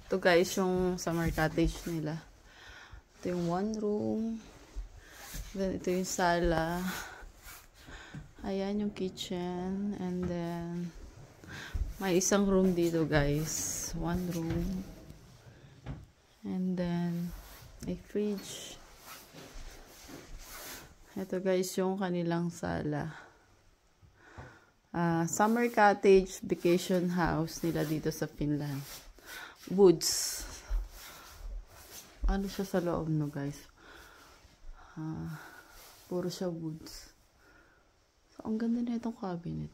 Ito guys, yung summer cottage nila. Ito yung one room. Then, ito yung sala. Ayan yung kitchen. And then, may isang room dito guys. One room. And then, a fridge. Ito guys, yung kanilang sala. Summer cottage vacation house nila dito sa Finland. Woods. Ano siya sa loob no guys? Puro siya woods. So, ang ganda na itong cabinet.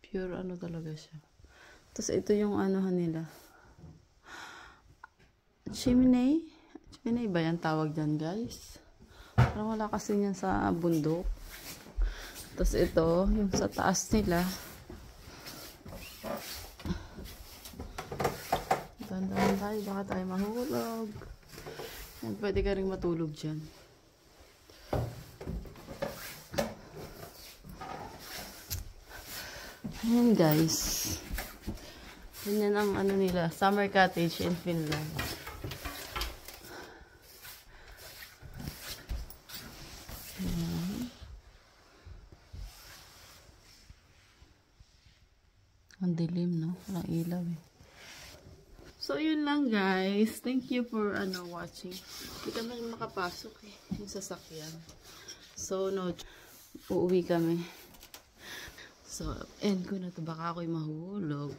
Pure ano talaga siya. Tapos ito yung anuhan nila. Chimney. Chimney ba yan tawag dyan guys? Parang wala kasi yan sa bundok. Tapos ito, yung sa taas nila. Tandaan tayo, baka tayo mahulog. Yan, pwede ka rin matulog dyan. Ayan guys. Ganyan ang ano nila, summer cottage in Finland. Ang dilim, no? Walang ilaw eh. So, yun lang guys. Thank you for watching. Hindi kami makapasok eh. Yung sasakyan. So, no. Uuwi kami. So, end ko na to. Baka ako'y mahulog.